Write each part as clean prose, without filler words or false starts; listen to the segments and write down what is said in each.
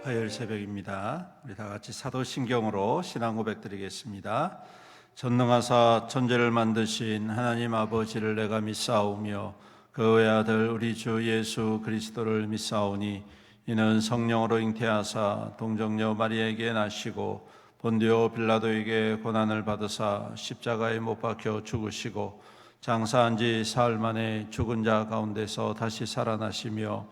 화요일 새벽입니다. 우리 다 같이 사도신경으로 신앙 고백 드리겠습니다. 전능하사 천지를 만드신 하나님 아버지를 내가 믿사오며 그 외아들 우리 주 예수 그리스도를 믿사오니 이는 성령으로 잉태하사 동정녀 마리아에게 나시고 본디오 빌라도에게 고난을 받으사 십자가에 못 박혀 죽으시고 장사한 지 사흘 만에 죽은 자 가운데서 다시 살아나시며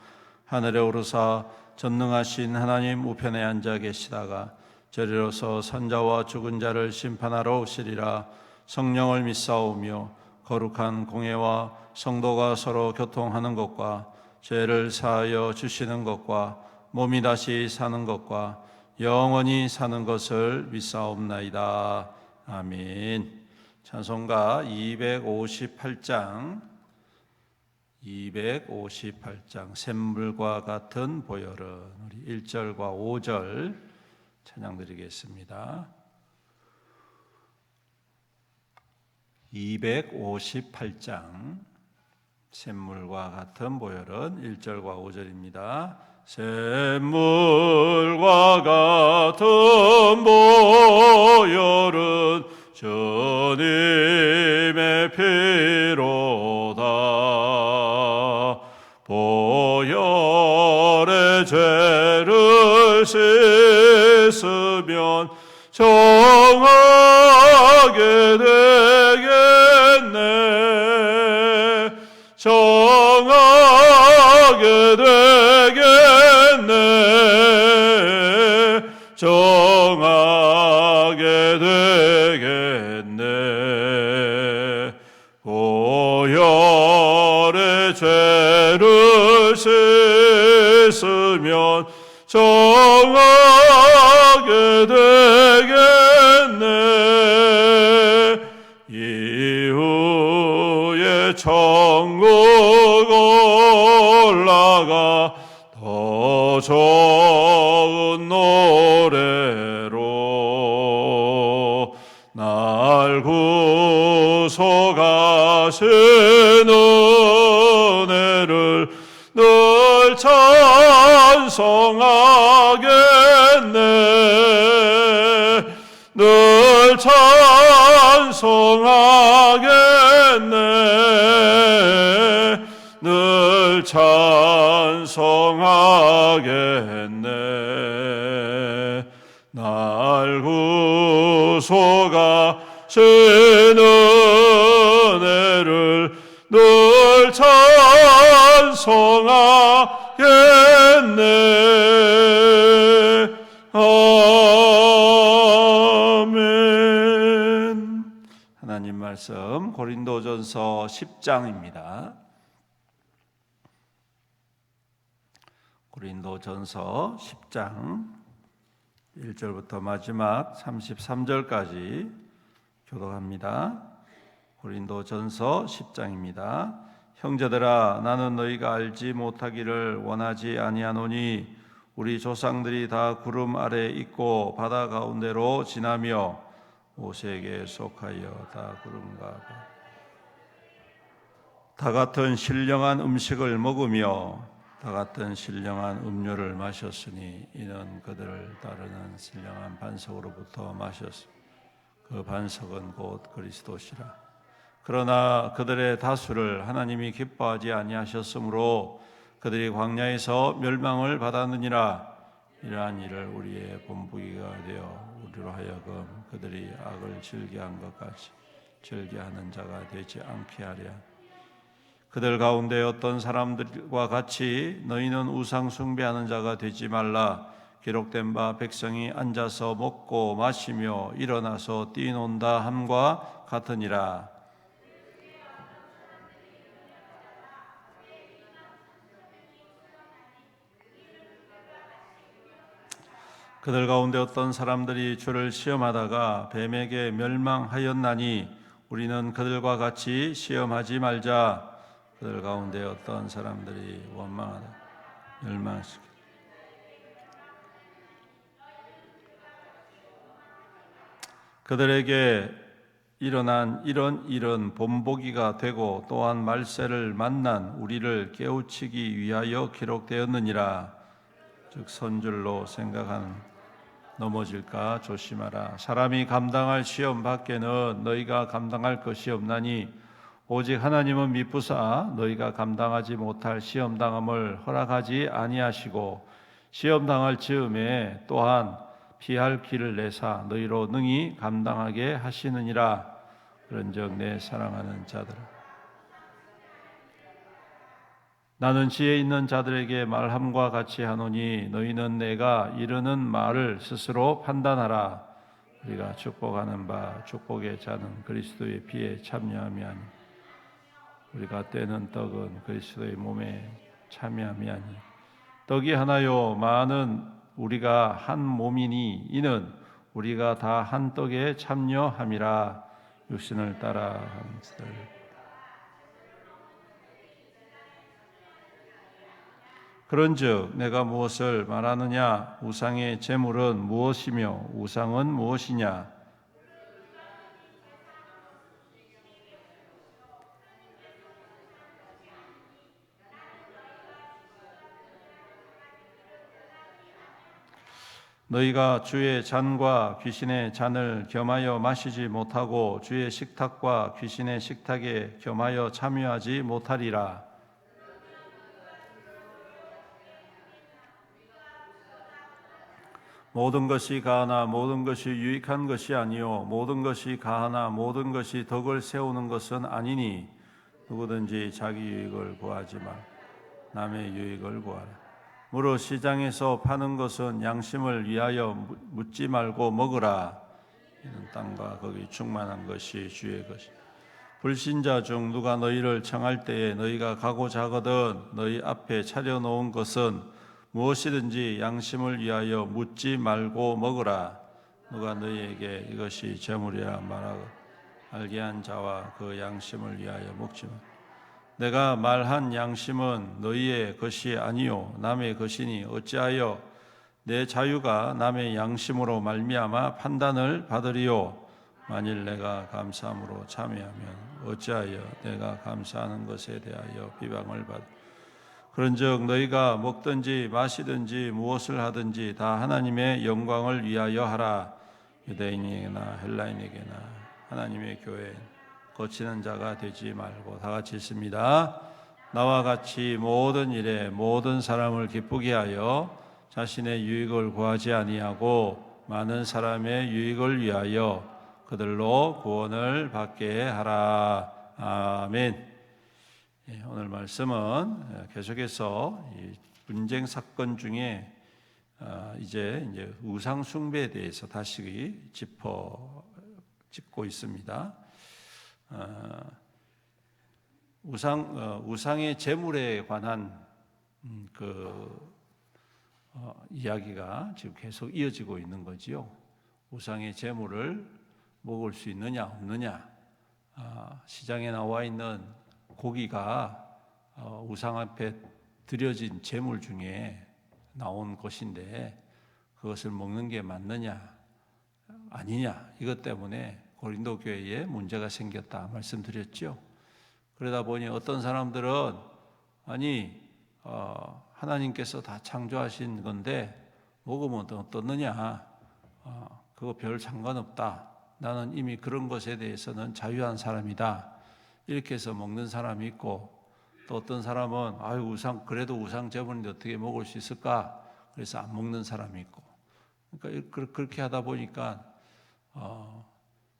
하늘에 오르사 전능하신 하나님 우편에 앉아 계시다가 저리로서 산자와 죽은 자를 심판하러 오시리라. 성령을 믿사오며 거룩한 공회와 성도가 서로 교통하는 것과 죄를 사하여 주시는 것과 몸이 다시 사는 것과 영원히 사는 것을 믿사옵나이다. 아멘. 찬송가 258장 샘물과 같은 보혈은 우리 1절과 5절 찬양 드리겠습니다. 258장 샘물과 같은 보혈은 1절과 5절입니다. 샘물과 같은 보혈은 주님의 피로다. 보혈의 죄를 씻으면 정하게 되겠네. 정하게 되겠네. 정하게 되겠네. 보혈의 죄를 씻으면 정하게 되겠네. 이후에 천국 올라가 더 좋은 노래로 날 구속하신 은혜를 늘 찬송하겠네. 늘 찬송하겠네. 늘 찬송하겠네. 날 구속하신 은혜를 늘 찬송하겠네. 아멘. 하나님 말씀 고린도전서 10장입니다. 고린도전서 10장 1절부터 마지막 33절까지 교독합니다. 고린도전서 10장입니다. 형제들아, 나는 너희가 알지 못하기를 원하지 아니하노니 우리 조상들이 다 구름 아래 있고 바다 가운데로 지나며 모세에게 속하여 다 구름과 다 같은 신령한 음식을 먹으며 다 같은 신령한 음료를 마셨으니 이는 그들을 따르는 신령한 반석으로부터 마셨으니 그 반석은 곧 그리스도시라. 그러나 그들의 다수를 하나님이 기뻐하지 아니하셨으므로 그들이 광야에서 멸망을 받았느니라. 이러한 일을 우리의 본보기가 되어 우리로 하여금 그들이 악을 즐겨한 것 같이 즐겨하는 자가 되지 않게 하랴. 그들 가운데 어떤 사람들과 같이 너희는 우상 숭배하는 자가 되지 말라. 기록된 바 백성이 앉아서 먹고 마시며 일어나서 뛰논다 함과 같으니라. 그들 가운데 어떤 사람들이 주를 시험하다가 뱀에게 멸망하였나니 우리는 그들과 같이 시험하지 말자. 그들 가운데 어떤 사람들이 원망하다 멸망시켜 그들에게 일어난 이런 일은 본보기가 되고 또한 말세를 만난 우리를 깨우치기 위하여 기록되었느니라. 즉 선줄로 생각하는 넘어질까 조심하라. 사람이 감당할 시험 밖에는 너희가 감당할 것이 없나니 오직 하나님은 미쁘사 너희가 감당하지 못할 시험 당함을 허락하지 아니하시고 시험 당할 즈음에 또한 피할 길을 내사 너희로 능히 감당하게 하시느니라. 그런즉 내 사랑하는 자들아, 나는 지혜 있는 자들에게 말함과 같이 하노니 너희는 내가 이르는 말을 스스로 판단하라. 우리가 축복하는 바 축복의 자는 그리스도의 피에 참여함이 아니 우리가 떼는 떡은 그리스도의 몸에 참여함이 아니 떡이 하나요 많은 우리가 한 몸이니 이는 우리가 다 한 떡에 참여함이라. 육신을 따라 한들 그런즉 내가 무엇을 말하느냐? 우상의 제물은 무엇이며 우상은 무엇이냐? 너희가 주의 잔과 귀신의 잔을 겸하여 마시지 못하고 주의 식탁과 귀신의 식탁에 겸하여 참여하지 못하리라. 모든 것이 가하나 모든 것이 유익한 것이 아니요 모든 것이 가하나 모든 것이 덕을 세우는 것은 아니니 누구든지 자기 유익을 구하지 마 남의 유익을 구하라. 무릇 시장에서 파는 것은 양심을 위하여 묻지 말고 먹으라. 이는 땅과 거기 충만한 것이 주의 것이. 불신자 중 누가 너희를 청할 때에 너희가 가고자 하거든 너희 앞에 차려놓은 것은 무엇이든지 양심을 위하여 묻지 말고 먹으라. 누가 너희에게 이것이 제물이라 말하고 알게 한 자와 그 양심을 위하여 먹지 마. 내가 말한 양심은 너희의 것이 아니요 남의 것이니 어찌하여 내 자유가 남의 양심으로 말미암아 판단을 받으리요. 만일 내가 감사함으로 참여하면 어찌하여 내가 감사하는 것에 대하여 비방을 받. 그런즉 너희가 먹든지 마시든지 무엇을 하든지 다 하나님의 영광을 위하여 하라. 유대인에게나 헬라인에게나 하나님의 교회 거치는 자가 되지 말고. 다 같이 있습니다. 나와 같이 모든 일에 모든 사람을 기쁘게 하여 자신의 유익을 구하지 아니하고 많은 사람의 유익을 위하여 그들로 구원을 받게 하라. 아멘. 오늘 말씀은 계속해서 이 분쟁 사건 중에 이제 우상 숭배에 대해서 다시 짚고 있습니다. 우상의 제물에 관한 이야기가 지금 계속 이어지고 있는 거지요. 우상의 제물을 먹을 수 있느냐 없느냐. 시장에 나와 있는 고기가 우상 앞에 드려진 제물 중에 나온 것인데 그것을 먹는 게 맞느냐 아니냐 이것 때문에 고린도 교회에 문제가 생겼다 말씀드렸죠. 그러다 보니 어떤 사람들은 하나님께서 다 창조하신 건데 먹으면 어떻느냐, 그거 별 상관없다, 나는 이미 그런 것에 대해서는 자유한 사람이다, 이렇게 해서 먹는 사람이 있고, 또 어떤 사람은 그래도 우상 제물인데 어떻게 먹을 수 있을까, 그래서 안 먹는 사람이 있고. 그러니까 그렇게 하다 보니까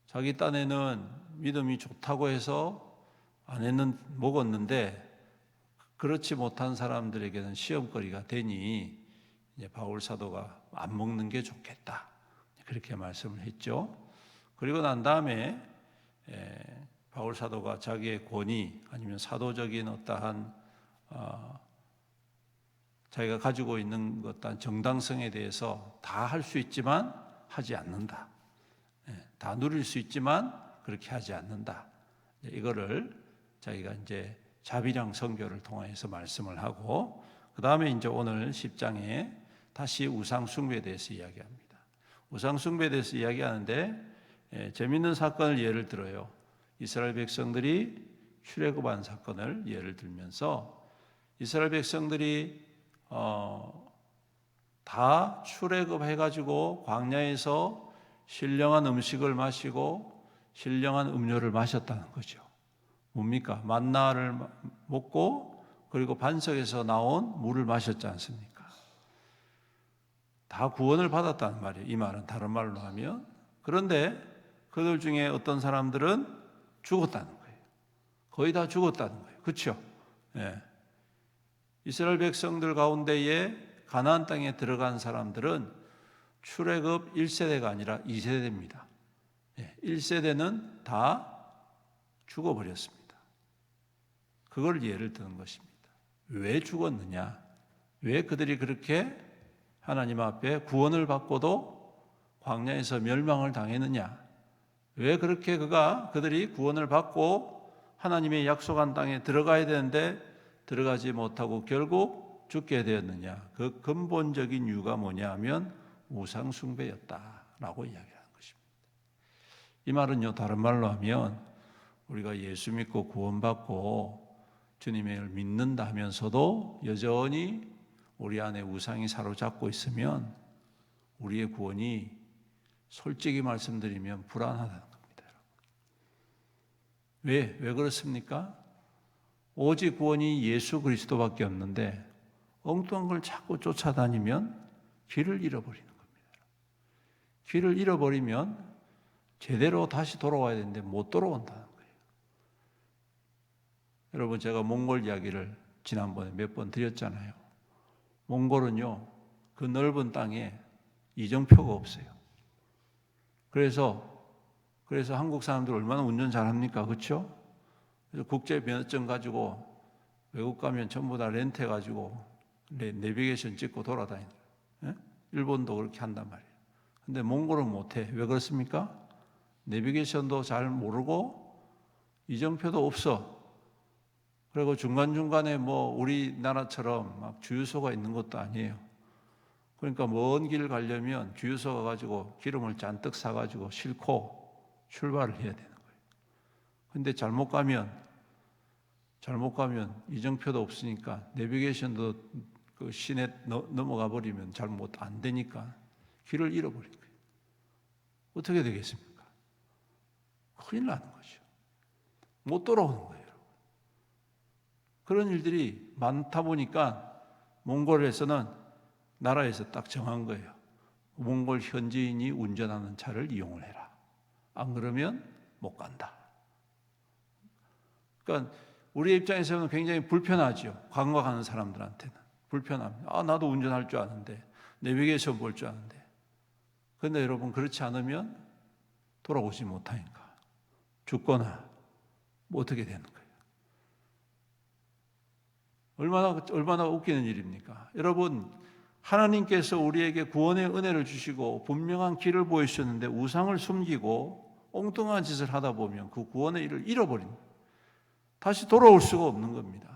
자기 딴에는 믿음이 좋다고 해서 먹었는데 그렇지 못한 사람들에게는 시험거리가 되니 이제 바울 사도가 안 먹는 게 좋겠다, 그렇게 말씀을 했죠. 그리고 난 다음에 바울 사도가 자기의 권위 아니면 사도적인 어떠한 자기가 가지고 있는 어떤 정당성에 대해서 다 할 수 있지만 하지 않는다. 다 누릴 수 있지만 그렇게 하지 않는다. 이거를 자기가 이제 자비랑 선교를 통해서 말씀을 하고, 그 다음에 이제 오늘 10장에 다시 우상 숭배에 대해서 이야기합니다. 우상 숭배에 대해서 이야기하는데 재미있는 사건을 예를 들어요. 이스라엘 백성들이 출애굽한 사건을 예를 들면서, 이스라엘 백성들이 다 출애굽해가지고 광야에서 신령한 음식을 마시고 신령한 음료를 마셨다는 거죠. 뭡니까? 만나를 먹고 그리고 반석에서 나온 물을 마셨지 않습니까? 다 구원을 받았다는 말이에요. 이 말은 다른 말로 하면. 그런데 그들 중에 어떤 사람들은 죽었다는 거예요. 거의 다 죽었다는 거예요. 그렇죠? 예. 이스라엘 백성들 가운데에 가나안 땅에 들어간 사람들은 출애굽 1세대가 아니라 2세대입니다. 1세대는 다 죽어버렸습니다. 그걸 예를 드는 것입니다. 왜 죽었느냐? 왜 그들이 그렇게 하나님 앞에 구원을 받고도 광야에서 멸망을 당했느냐? 왜 그렇게 그들이 구원을 받고 하나님의 약속한 땅에 들어가야 되는데 들어가지 못하고 결국 죽게 되었느냐? 그 근본적인 이유가 뭐냐 하면 우상숭배였다라고 이야기하는 것입니다. 이 말은요, 다른 말로 하면 우리가 예수 믿고 구원받고 주님의 을 믿는다 하면서도 여전히 우리 안에 우상이 사로잡고 있으면 우리의 구원이 솔직히 말씀드리면 불안하다는 겁니다. 왜 그렇습니까? 오직 구원이 예수 그리스도밖에 없는데 엉뚱한 걸 자꾸 쫓아다니면 길을 잃어버리는 겁니다. 길을 잃어버리면 제대로 다시 돌아와야 되는데 못 돌아온다는 거예요. 여러분, 제가 몽골 이야기를 지난번에 몇 번 드렸잖아요. 몽골은요, 그 넓은 땅에 이정표가 없어요. 그래서 한국 사람들 얼마나 운전 잘합니까? 그렇죠? 그래서 국제 면허증 가지고 외국 가면 전부 다 렌트해가지고 내비게이션 찍고 돌아다니는 거예요. 일본도 그렇게 한단 말이에요. 근데 몽골은 못해. 왜 그렇습니까? 내비게이션도 잘 모르고 이정표도 없어. 그리고 중간중간에 우리나라처럼 막 주유소가 있는 것도 아니에요. 그러니까 먼 길 가려면 주유소 가가지고 기름을 잔뜩 사가지고 싣고 출발을 해야 되는 거예요. 근데 잘못 가면 이정표도 없으니까 내비게이션도 그 시내 넘어가 버리면 잘못 안 되니까 길을 잃어버린 거예요. 어떻게 되겠습니까? 큰일 나는 거죠. 못 돌아오는 거예요. 그런 일들이 많다 보니까 몽골에서는 나라에서 딱 정한 거예요. 몽골 현지인이 운전하는 차를 이용을 해라. 안 그러면 못 간다. 그러니까 우리 입장에서는 굉장히 불편하죠. 관광하는 사람들한테는 불편합니다. 나도 운전할 줄 아는데, 내비게이션 볼 줄 아는데. 그런데 여러분, 그렇지 않으면 돌아오지 못하니까 죽거나 어떻게 되는 거예요? 얼마나 웃기는 일입니까? 여러분, 하나님께서 우리에게 구원의 은혜를 주시고 분명한 길을 보여주셨는데 우상을 숨기고 엉뚱한 짓을 하다 보면 그 구원의 일을 잃어버립니다. 다시 돌아올 수가 없는 겁니다.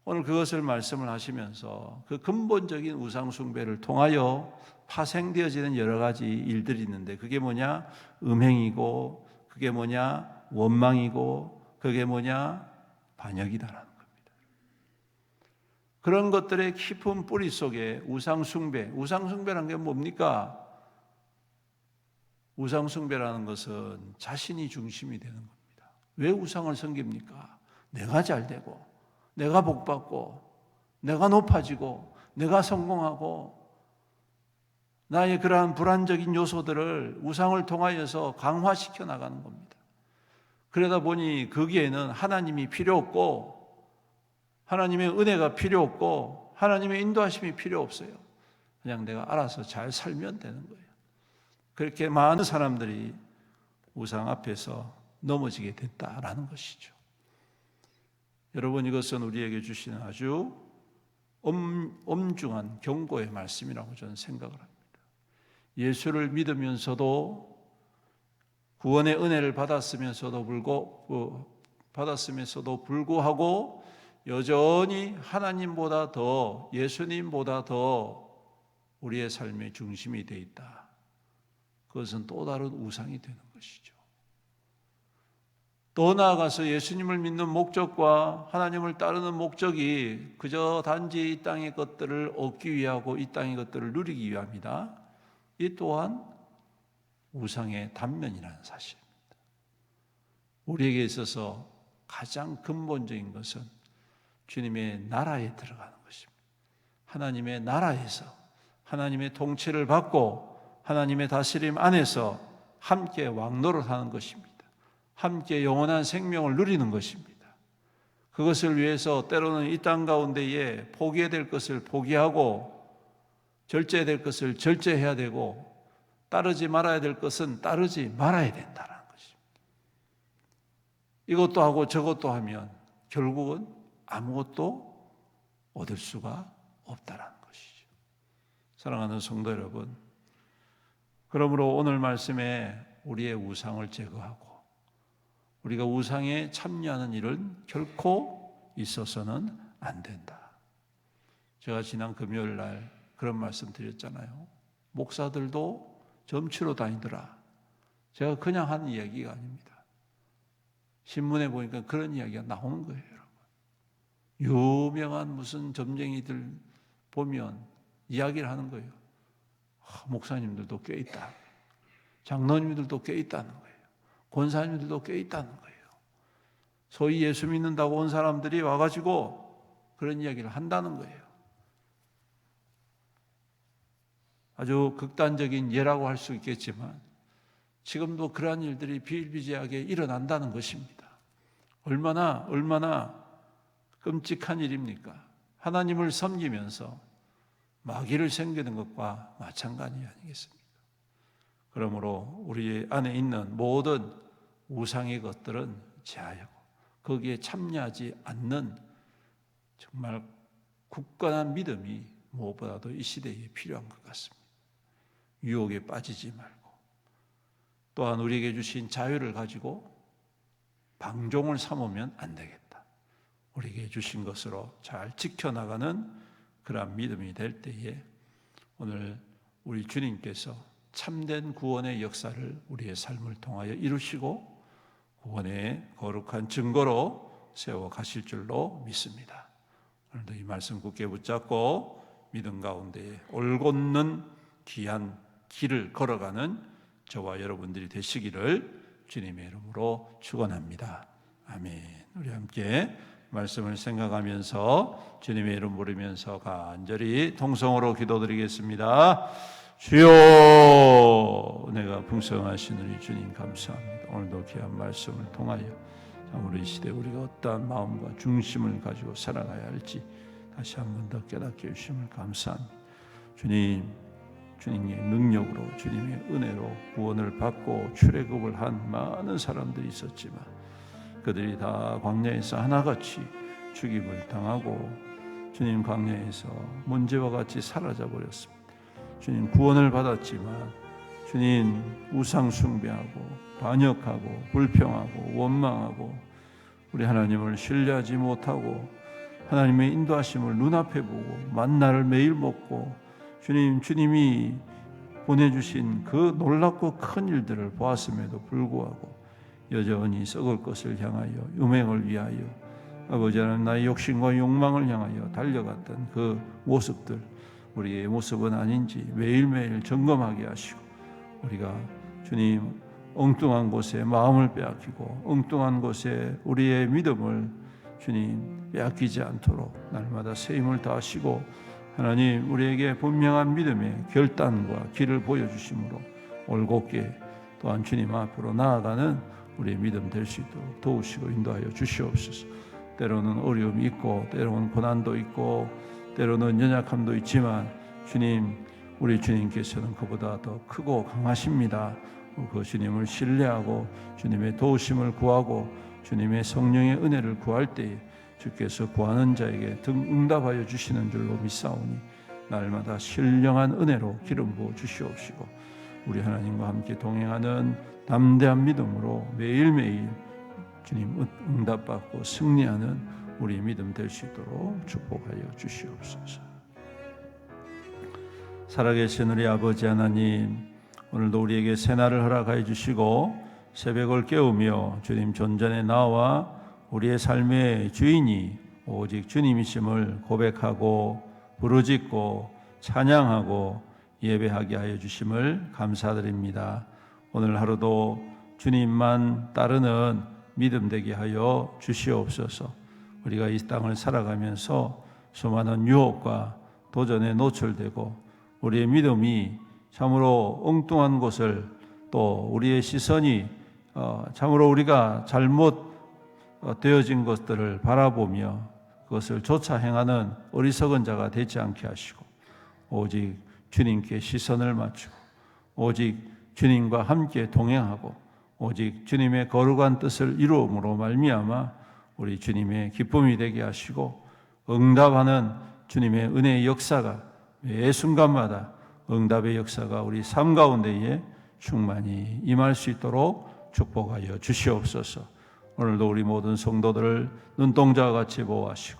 오늘 그것을 말씀을 하시면서 그 근본적인 우상 숭배를 통하여 파생되어지는 여러 가지 일들이 있는데 그게 뭐냐? 음행이고 그게 뭐냐? 원망이고 그게 뭐냐? 반역이다라는 겁니다. 그런 것들의 깊은 뿌리 속에 우상숭배라는 게 뭡니까? 우상숭배라는 것은 자신이 중심이 되는 겁니다. 왜 우상을 섬깁니까? 내가 잘 되고, 내가 복받고, 내가 높아지고, 내가 성공하고, 나의 그러한 불안적인 요소들을 우상을 통하여서 강화시켜 나가는 겁니다. 그러다 보니 거기에는 하나님이 필요 없고, 하나님의 은혜가 필요 없고, 하나님의 인도하심이 필요 없어요. 그냥 내가 알아서 잘 살면 되는 거예요. 그렇게 많은 사람들이 우상 앞에서 넘어지게 됐다라는 것이죠. 여러분, 이것은 우리에게 주시는 아주 엄중한 경고의 말씀이라고 저는 생각을 합니다. 예수를 믿으면서도 구원의 은혜를 받았으면서도 불구하고 여전히 하나님보다 더, 예수님보다 더 우리의 삶의 중심이 되어 있다. 그것은 또 다른 우상이 되는 것이죠. 더 나아가서 예수님을 믿는 목적과 하나님을 따르는 목적이 그저 단지 이 땅의 것들을 얻기 위하고 이 땅의 것들을 누리기 위함이다. 이 또한 우상의 단면이라는 사실입니다. 우리에게 있어서 가장 근본적인 것은 주님의 나라에 들어가는 것입니다. 하나님의 나라에서 하나님의 통치를 받고 하나님의 다스림 안에서 함께 왕노릇하는 것입니다. 함께 영원한 생명을 누리는 것입니다. 그것을 위해서 때로는 이 땅 가운데에 포기해야 될 것을 포기하고 절제해야 될 것을 절제해야 되고 따르지 말아야 될 것은 따르지 말아야 된다는 것입니다. 이것도 하고 저것도 하면 결국은 아무것도 얻을 수가 없다는 것이죠. 사랑하는 성도 여러분, 그러므로 오늘 말씀에 우리의 우상을 제거하고 우리가 우상에 참여하는 일은 결코 있어서는 안 된다. 제가 지난 금요일 날 그런 말씀 드렸잖아요. 목사들도 점치러 다니더라. 제가 그냥 하는 이야기가 아닙니다. 신문에 보니까 그런 이야기가 나오는 거예요, 여러분. 유명한 무슨 점쟁이들 보면 이야기를 하는 거예요. 목사님들도 꽤 있다. 장로님들도 꽤 있다는 거예요. 권사님들도 꽤 있다는 거예요. 소위 예수 믿는다고 온 사람들이 와가지고 그런 이야기를 한다는 거예요. 아주 극단적인 예라고 할 수 있겠지만 지금도 그러한 일들이 비일비재하게 일어난다는 것입니다. 얼마나 끔찍한 일입니까? 하나님을 섬기면서 마귀를 섬기는 것과 마찬가지 아니겠습니까? 그러므로 우리 안에 있는 모든 우상의 것들은 제하여고 거기에 참여하지 않는 정말 굳건한 믿음이 무엇보다도 이 시대에 필요한 것 같습니다. 유혹에 빠지지 말고 또한 우리에게 주신 자유를 가지고 방종을 삼으면 안 되겠다. 우리에게 주신 것으로 잘 지켜나가는 그러한 믿음이 될 때에 오늘 우리 주님께서 참된 구원의 역사를 우리의 삶을 통하여 이루시고 구원의 거룩한 증거로 세워 가실 줄로 믿습니다. 오늘도 이 말씀 굳게 붙잡고 믿음 가운데 올곧는 귀한 길을 걸어가는 저와 여러분들이 되시기를 주님의 이름으로 축원합니다. 아멘. 우리 함께 말씀을 생각하면서 주님의 이름 부르면서 간절히 통성으로 기도드리겠습니다. 주여, 은혜가 풍성하신 우리 주님 감사합니다. 오늘도 귀한 말씀을 통하여 우리 시대 우리가 어떠한 마음과 중심을 가지고 살아가야 할지 다시 한 번 더 깨닫게 해주심을 감사합니다. 주님의 능력으로 주님의 은혜로 구원을 받고 출애굽을 한 많은 사람들이 있었지만 그들이 다 광야에서 하나같이 죽임을 당하고 주님 광야에서 문제와 같이 사라져 버렸습니다. 주님 구원을 받았지만 주님 우상 숭배하고 반역하고 불평하고 원망하고 우리 하나님을 신뢰하지 못하고 하나님의 인도하심을 눈앞에 보고 만나를 매일 먹고 주님이 보내주신 그 놀랍고 큰 일들을 보았음에도 불구하고 여전히 썩을 것을 향하여 음행을 위하여 아버지 하나님 나의 욕심과 욕망을 향하여 달려갔던 그 모습들 우리의 모습은 아닌지 매일매일 점검하게 하시고 우리가 주님 엉뚱한 곳에 마음을 빼앗기고 엉뚱한 곳에 우리의 믿음을 주님 빼앗기지 않도록 날마다 세임을 다하시고 하나님 우리에게 분명한 믿음의 결단과 길을 보여주심으로 올곧게 또한 주님 앞으로 나아가는 우리의 믿음 될 수 있도록 도우시고 인도하여 주시옵소서. 때로는 어려움이 있고 때로는 고난도 있고 때로는 연약함도 있지만 주님 우리 주님께서는 그보다 더 크고 강하십니다. 그 주님을 신뢰하고 주님의 도우심을 구하고 주님의 성령의 은혜를 구할 때에 주께서 구하는 자에게 응답하여 주시는 줄로 믿사오니 날마다 신령한 은혜로 기름 부어 주시옵시고 우리 하나님과 함께 동행하는 담대한 믿음으로 매일매일 주님 응답받고 승리하는 우리 믿음 될 수 있도록 축복하여 주시옵소서. 살아계신 우리 아버지 하나님 오늘도 우리에게 새날을 허락하여 주시고 새벽을 깨우며 주님 존전에 나와 우리의 삶의 주인이 오직 주님이심을 고백하고 부르짖고 찬양하고 예배하게 하여 주심을 감사드립니다. 오늘 하루도 주님만 따르는 믿음 되게 하여 주시옵소서. 우리가 이 땅을 살아가면서 수많은 유혹과 도전에 노출되고 우리의 믿음이 참으로 엉뚱한 곳을 또 우리의 시선이 참으로 우리가 잘못 되어진 것들을 바라보며 그것을 좇아 행하는 어리석은 자가 되지 않게 하시고 오직 주님께 시선을 맞추고 오직 주님과 함께 동행하고 오직 주님의 거룩한 뜻을 이루음으로 말미암아 우리 주님의 기쁨이 되게 하시고 응답하는 주님의 은혜의 역사가 매 순간마다 응답의 역사가 우리 삶 가운데에 충만히 임할 수 있도록 축복하여 주시옵소서. 오늘도 우리 모든 성도들을 눈동자와 같이 보호하시고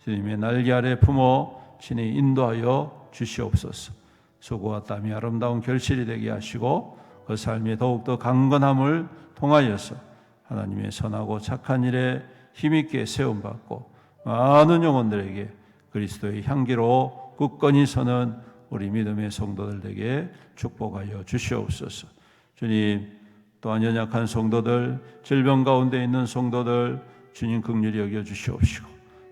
주님의 날개 아래 품어 친히 인도하여 주시옵소서. 수고와 땀이 아름다운 결실이 되게 하시고 그 삶에 더욱더 강건함을 통하여서 하나님의 선하고 착한 일에 힘있게 세움받고 많은 영혼들에게 그리스도의 향기로 굳건히 서는 우리 믿음의 성도들 되게 축복하여 주시옵소서. 주님, 또한 연약한 성도들, 질병 가운데 있는 성도들 주님 긍휼히 여겨 주시옵시고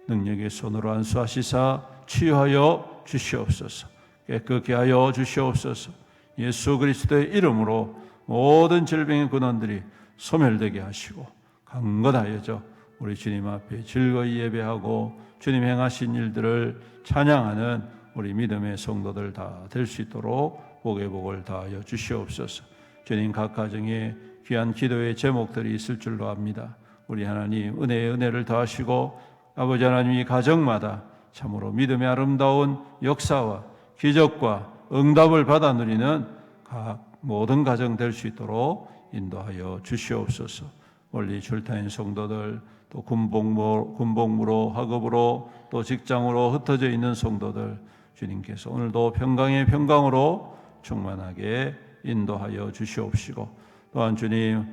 능력의 손으로 안수하시사 치유하여 주시옵소서. 깨끗게 하여 주시옵소서. 예수 그리스도의 이름으로 모든 질병의 근원들이 소멸되게 하시고 강건하여져 우리 주님 앞에 즐거이 예배하고 주님 행하신 일들을 찬양하는 우리 믿음의 성도들 다 될 수 있도록 복의 복을 다하여 주시옵소서. 주님, 각 가정에 귀한 기도의 제목들이 있을 줄로 압니다. 우리 하나님 은혜의 은혜를 더하시고 아버지 하나님 이 가정마다 참으로 믿음의 아름다운 역사와 기적과 응답을 받아 누리는 각 모든 가정 될 수 있도록 인도하여 주시옵소서. 멀리 출타인 성도들, 또 군복무로 학업으로 또 직장으로 흩어져 있는 성도들 주님께서 오늘도 평강의 평강으로 충만하게 인도하여 주시옵시고 또한 주님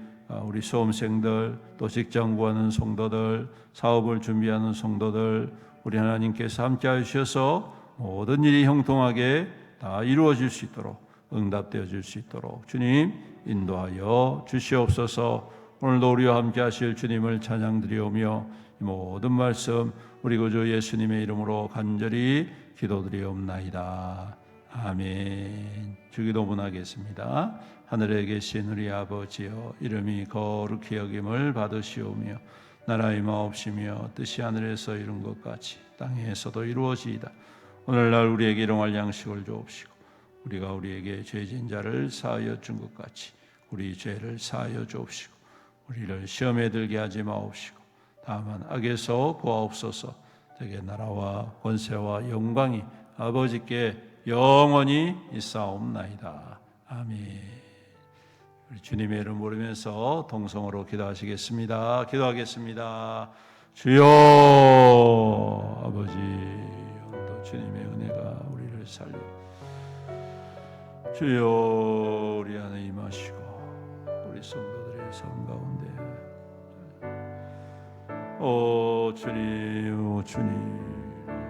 우리 수험생들 또 직장 구하는 성도들 사업을 준비하는 성도들 우리 하나님께서 함께하여 주셔서 모든 일이 형통하게 다 이루어질 수 있도록 응답되어질 수 있도록 주님 인도하여 주시옵소서. 오늘도 우리와 함께 하실 주님을 찬양드리오며 모든 말씀 우리 구주 예수님의 이름으로 간절히 기도드리옵나이다. 아멘. 주기도문 하겠습니다. 하늘에 계신 우리 아버지여, 이름이 거룩히 여김을 받으시오며 나라의 마옵시며 뜻이 하늘에서 이룬 것 같이 땅에서도 이루어지이다. 오늘날 우리에게 일용할 양식을 주옵시고 우리가 우리에게 죄진 자를 사하여 준 것 같이 우리 죄를 사하여 주옵시고 우리를 시험에 들게 하지 마옵시고 다만 악에서 구하옵소서. 되게 나라와 권세와 영광이 아버지께 영원히 있사옵나이다. 아멘. 우리 주님의 이름 부르면서 동성으로 기도하시겠습니다. 기도하겠습니다. 주여 아버지, 오늘도 주님의 은혜가 우리를 살려 주여 우리 안에 임하시고 우리 성도들의 삶 가운데 오 주님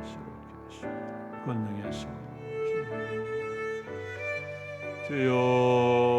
새롭게 하시고 권능의 손 주여